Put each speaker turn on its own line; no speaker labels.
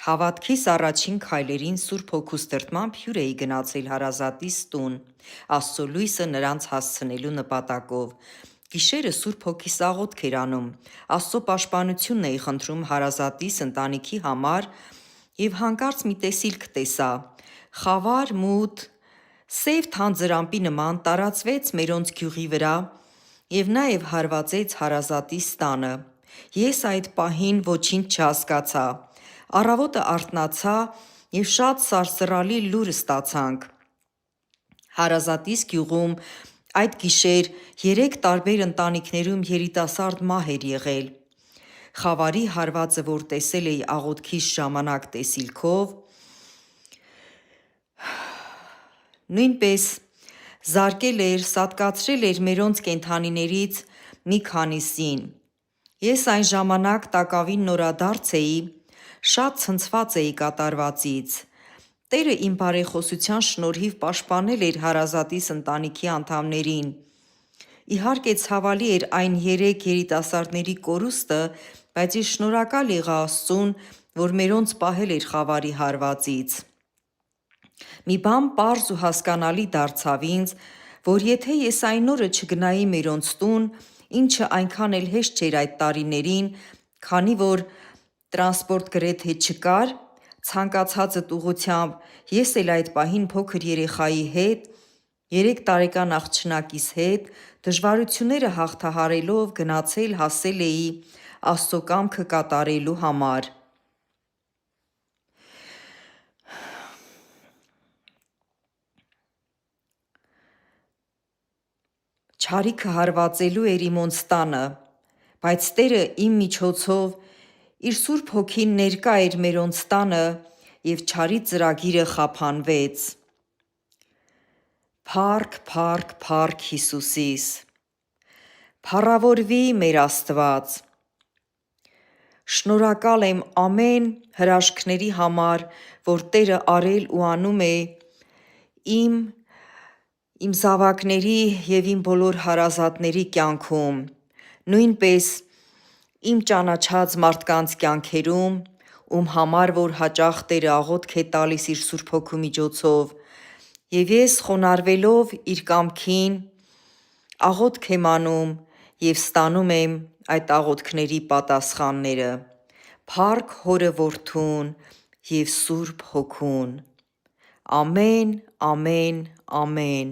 Հավատքիս առաջին քայլերին Սուրբ Հոգուս դրդմամբ հյուր էի գնացել հարազատիս տուն, Աստծո լույսը նրանց հասցնելու նպատակով։ Գիշերը Սուրբ Հոգիս աղոթք էր անում, Աստծո պաշտպանությունն էի խնդրում հարազատիս ընտանիքի համար և հանկարծ մի տեսիլք տեսա։ Խավար մութ, սև թանձր ամպի նման տարածվեց մերոնց գյուղի վրա և նաև հարվածեց հարազատիս տանը։ Ես այդ պահին ոչինչ չհասկացա։ Առավոտը արթնացա և շատ սարսռալի լուր ստացանք։ Հարազատիս գյուղում այդ գիշեր 3 տարբեր ընտանիքներում երիտասարդ մահ էր եղել։ Խավարի հարվածը, որ տեսել էի աղոթքիս ժամանակ տեսիլքով, նույնպես զարկել էր, սատկացրել էր մերոնց կենդանիներից մի քանիսին։ Ես այն ժամանակ տակավին նորադարձ էի, շատ ցնցված էի կատարվածից։ Տերը իմ բարեխոսության շնորհիվ պաշտպանել էր հարազատիս ընտանիքի անդամներին։ Իհարկե ցավալի էր այն 3 երիտասարդների կորուստը, բայց ես շնորհակալ եղա Աստծուն, որ մերոնց պահել էր խավարի հարվածից։ Մի բան պարզ ու հասկանալի դարձավ ինձ, որ եթե ես այն օրը չգնայի մերոնց տուն, ինչը այնքան էլ հեշտ չէր այդ տարիներին, քանի որ տրանսպորտ գրեթե չկար, ցանկացածդ ուղղությամբ ես էլ այդ պահին փոքր երեխայի հետ, 3 տարեկան աղջնակիս հետ, դժվարությունները հաղթահարելով գնացել հասել էի Աստծո կամքը կատարելու համար։ Չարիքը հարվածելու էր իմոնց տանը, բայց Տերը իմ միջոցով իր Սուրբ Հոգին ներկա էր մերոնց տանը և չարի ծրագիրը խափանվեց։ Փառք, փառք, փառք Հիսուսիս։ Փառավորվի մեր Աստված։ Շնորհակալ եմ ամեն հրաշքների համար, որ Տերը արել ու անում է իմ զավակների և իմ բոլոր հարազատների կյանքում, նույնպես իմ ճանաչած մարդկանց կյանքերում, ում համար որ հաճախ Տերը աղոթք է տալիս իր Սուրբ Հոգու միջոցով, և ես խոնարհվելով իր կամքին աղոթք եմ անում և ստանում եմ այդ աղոթքների պատասխանները։ Փառք Հորը, Որդուն և Սուրբ Հոգուն։ Ամեն, ամեն, ամեն։